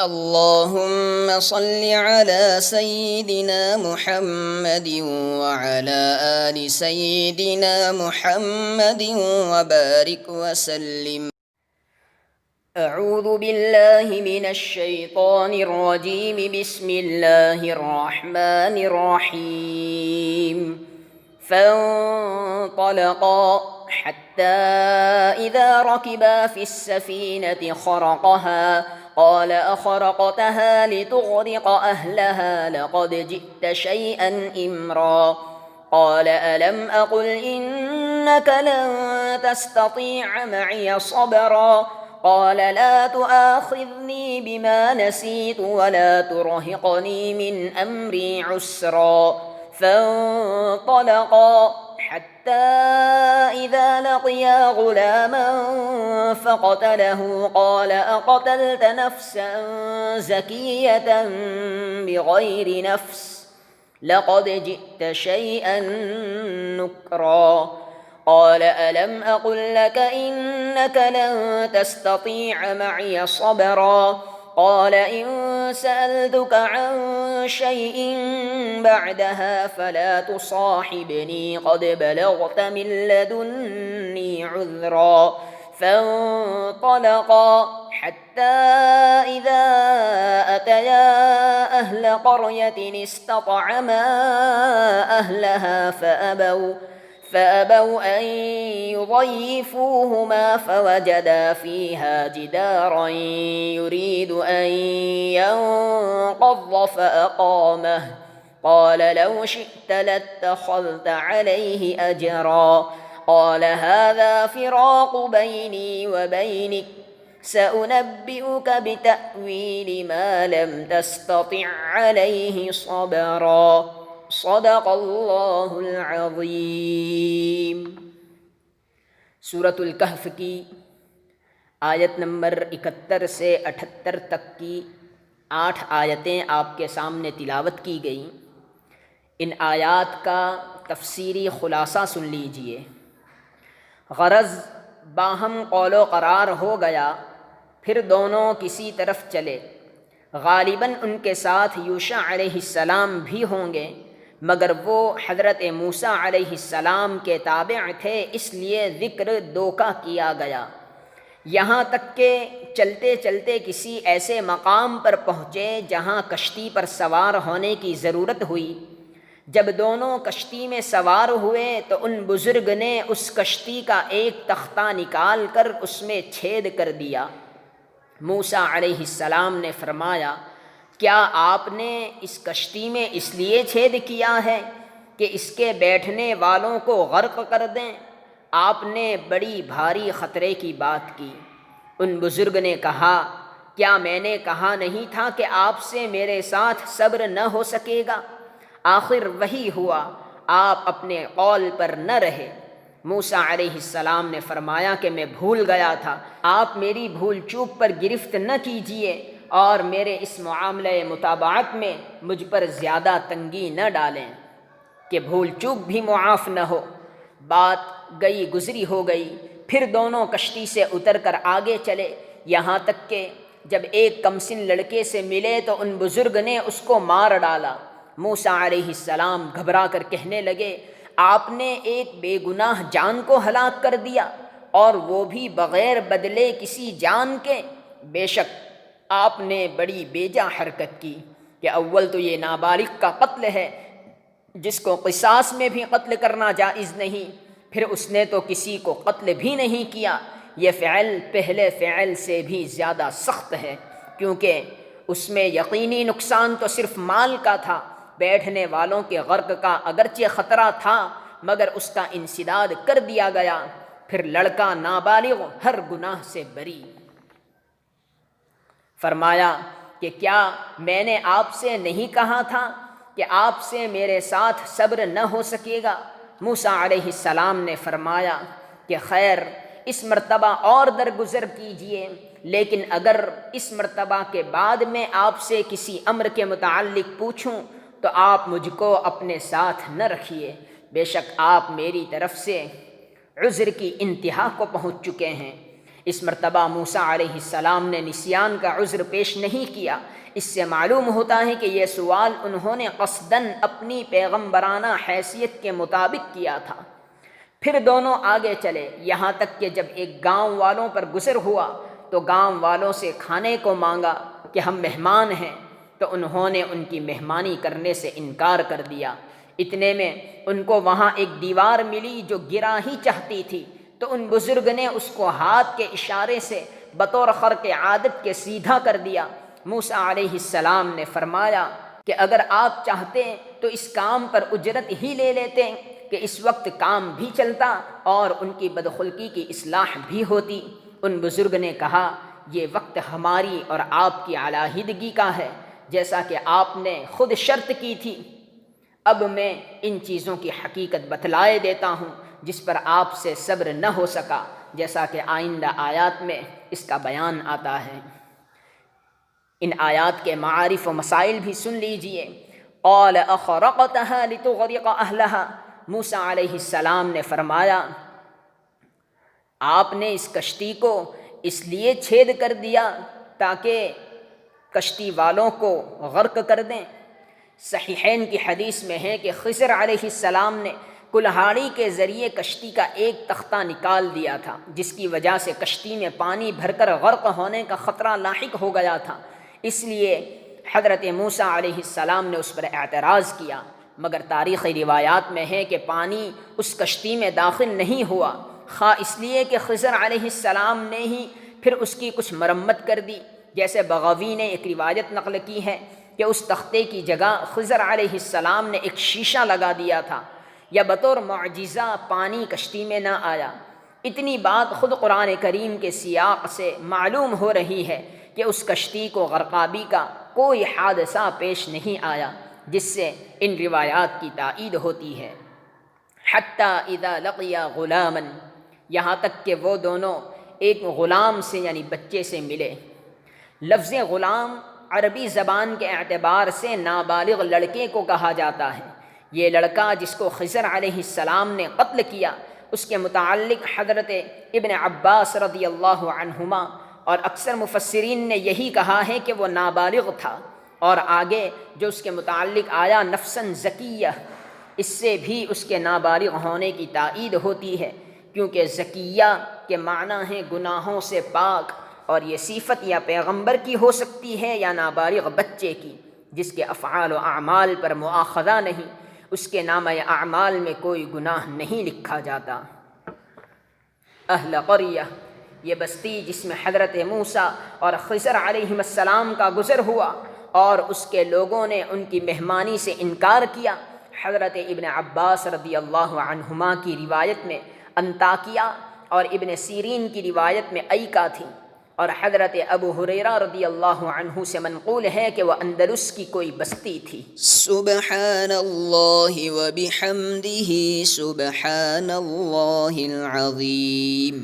اللهم صل على سيدنا محمد وعلى آل سيدنا محمد وبارك وسلم. أعوذ بالله من الشيطان الرجيم. بسم الله الرحمن الرحيم. فانطلقا حتى إذا ركبا في السفينة خرقها قال أخرقتها لتغرق أهلها لقد جئت شيئا إمرا. قال ألم أقل إنك لن تستطيع معي صبرا. قال لا تؤاخذني بما نسيت ولا ترهقني من أمري عسرا. فانطلقا حتى إذا لقيا غلاما فقتله قال أقتلت نفسا زكية بغير نفس لقد جئت شيئا نكرا. قال ألم أقل لك إنك لن تستطيع معي صبرا. قال إن سألتك عن شيء بعدها فلا تصاحبني قد بلغت من لدني عذرا. فانطلقا حتى إذا أتيا أهل قرية استطعما أهلها فأبوا أن يضيفوهما فوجدا فيها جدارا يريد أن ينقض فأقامه. قال لو شئت لاتخذت عليه أجرا. قال هذا فراق بيني وبينك سأنبئك بتأويل ما لم تستطع عليه صبرا. صدق اللہ العظیم۔ سورۃ الکہف کی آیت نمبر 71 سے 78 تک کی 8 آیتیں آپ کے سامنے تلاوت کی گئیں۔ ان آیات کا تفسیری خلاصہ سن لیجئے۔ غرض باہم قول و قرار ہو گیا، پھر دونوں کسی طرف چلے۔ غالباً ان کے ساتھ یوشع علیہ السلام بھی ہوں گے، مگر وہ حضرت موسیٰ علیہ السلام کے تابع تھے، اس لیے ذکر دو کا کیا گیا۔ یہاں تک کہ چلتے چلتے کسی ایسے مقام پر پہنچے جہاں کشتی پر سوار ہونے کی ضرورت ہوئی۔ جب دونوں کشتی میں سوار ہوئے تو ان بزرگ نے اس کشتی کا ایک تختہ نکال کر اس میں چھید کر دیا۔ موسیٰ علیہ السلام نے فرمایا، کیا آپ نے اس کشتی میں اس لیے چھید کیا ہے کہ اس کے بیٹھنے والوں کو غرق کر دیں؟ آپ نے بڑی بھاری خطرے کی بات کی۔ ان بزرگ نے کہا، کیا میں نے کہا نہیں تھا کہ آپ سے میرے ساتھ صبر نہ ہو سکے گا؟ آخر وہی ہوا، آپ اپنے قول پر نہ رہے۔ موسیٰ علیہ السلام نے فرمایا کہ میں بھول گیا تھا، آپ میری بھول چوک پر گرفت نہ کیجیے اور میرے اس معاملہ متابعت میں مجھ پر زیادہ تنگی نہ ڈالیں کہ بھول چوک بھی معاف نہ ہو۔ بات گئی گزری ہو گئی، پھر دونوں کشتی سے اتر کر آگے چلے، یہاں تک کہ جب ایک کمسن لڑکے سے ملے تو ان بزرگ نے اس کو مار ڈالا۔ موسیٰ علیہ السلام گھبرا کر کہنے لگے، آپ نے ایک بے گناہ جان کو ہلاک کر دیا اور وہ بھی بغیر بدلے کسی جان کے۔ بے شک آپ نے بڑی بیجا حرکت کی کہ اول تو یہ نابالغ کا قتل ہے جس کو قصاص میں بھی قتل کرنا جائز نہیں، پھر اس نے تو کسی کو قتل بھی نہیں کیا۔ یہ فعل پہلے فعل سے بھی زیادہ سخت ہے، کیونکہ اس میں یقینی نقصان تو صرف مال کا تھا، بیٹھنے والوں کے غرق کا اگرچہ خطرہ تھا مگر اس کا انسداد کر دیا گیا۔ پھر لڑکا نابالغ ہر گناہ سے بری۔ فرمایا کہ کیا میں نے آپ سے نہیں کہا تھا کہ آپ سے میرے ساتھ صبر نہ ہو سکے گا؟ موسیٰ علیہ السلام نے فرمایا کہ خیر اس مرتبہ اور درگزر کیجئے، لیکن اگر اس مرتبہ کے بعد میں آپ سے کسی امر کے متعلق پوچھوں تو آپ مجھ کو اپنے ساتھ نہ رکھیے، بے شک آپ میری طرف سے عذر کی انتہا کو پہنچ چکے ہیں۔ اس مرتبہ موسیٰ علیہ السلام نے نسیان کا عذر پیش نہیں کیا۔ اس سے معلوم ہوتا ہے کہ یہ سوال انہوں نے قصداً اپنی پیغمبرانہ حیثیت کے مطابق کیا تھا۔ پھر دونوں آگے چلے، یہاں تک کہ جب ایک گاؤں والوں پر گزر ہوا تو گاؤں والوں سے کھانے کو مانگا کہ ہم مہمان ہیں، تو انہوں نے ان کی مہمانی کرنے سے انکار کر دیا۔ اتنے میں ان کو وہاں ایک دیوار ملی جو گرا ہی چاہتی تھی، تو ان بزرگ نے اس کو ہاتھ کے اشارے سے بطور خرق عادت کے سیدھا کر دیا۔ موسیٰ علیہ السلام نے فرمایا کہ اگر آپ چاہتے تو اس کام پر اجرت ہی لے لیتے کہ اس وقت کام بھی چلتا اور ان کی بدخلقی کی اصلاح بھی ہوتی۔ ان بزرگ نے کہا، یہ وقت ہماری اور آپ کی علیحدگی کا ہے، جیسا کہ آپ نے خود شرط کی تھی۔ اب میں ان چیزوں کی حقیقت بتلائے دیتا ہوں جس پر آپ سے صبر نہ ہو سکا، جیسا کہ آئندہ آیات میں اس کا بیان آتا ہے۔ ان آیات کے معارف و مسائل بھی سن لیجئے۔ قال اخرقتها لتغرق اہلها، موسیٰ علیہ السلام نے فرمایا، آپ نے اس کشتی کو اس لیے چھید کر دیا تاکہ کشتی والوں کو غرق کر دیں۔ صحیحین کی حدیث میں ہے کہ خضر علیہ السلام نے کلہاڑی کے ذریعے کشتی کا ایک تختہ نکال دیا تھا، جس کی وجہ سے کشتی میں پانی بھر کر غرق ہونے کا خطرہ لاحق ہو گیا تھا۔ اس لیے حضرت موسیٰ علیہ السلام نے اس پر اعتراض کیا، مگر تاریخی روایات میں ہے کہ پانی اس کشتی میں داخل نہیں ہوا، خواہ اس لیے کہ خضر علیہ السلام نے ہی پھر اس کی کچھ مرمت کر دی، جیسے بغوی نے ایک روایت نقل کی ہے کہ اس تختے کی جگہ خضر علیہ السلام نے ایک شیشہ لگا دیا تھا، یا بطور معجزہ پانی کشتی میں نہ آیا۔ اتنی بات خود قرآن کریم کے سیاق سے معلوم ہو رہی ہے کہ اس کشتی کو غرقابی کا کوئی حادثہ پیش نہیں آیا، جس سے ان روایات کی تائید ہوتی ہے۔ حتیٰ اذا لقیا غلاما، یہاں تک کہ وہ دونوں ایک غلام سے یعنی بچے سے ملے۔ لفظ غلام عربی زبان کے اعتبار سے نابالغ لڑکے کو کہا جاتا ہے۔ یہ لڑکا جس کو خضر علیہ السلام نے قتل کیا، اس کے متعلق حضرت ابن عباس رضی اللہ عنہما اور اکثر مفسرین نے یہی کہا ہے کہ وہ نابالغ تھا، اور آگے جو اس کے متعلق آیا نفساً زکیہ، اس سے بھی اس کے نابالغ ہونے کی تائید ہوتی ہے، کیونکہ زکیہ کے معنی ہیں گناہوں سے پاک، اور یہ صفت یا پیغمبر کی ہو سکتی ہے یا نابالغ بچے کی، جس کے افعال و اعمال پر مؤاخذہ نہیں، اس کے نامہ اعمال میں کوئی گناہ نہیں لکھا جاتا۔ اہل قریہ، یہ بستی جس میں حضرت موسیٰ اور خضر علیہ السلام کا گزر ہوا اور اس کے لوگوں نے ان کی مہمانی سے انکار کیا۔ حضرت ابن عباس رضی اللہ عنہما کی روایت میں انطاکیہ اور ابن سیرین کی روایت میں ایکا تھی، اور حضرت ابو ہریرہ رضی اللہ عنہ سے منقول ہے کہ وہ اندلس کی کوئی بستی تھی۔ سبحان اللہ و بحمدہ سبحان اللہ العظیم۔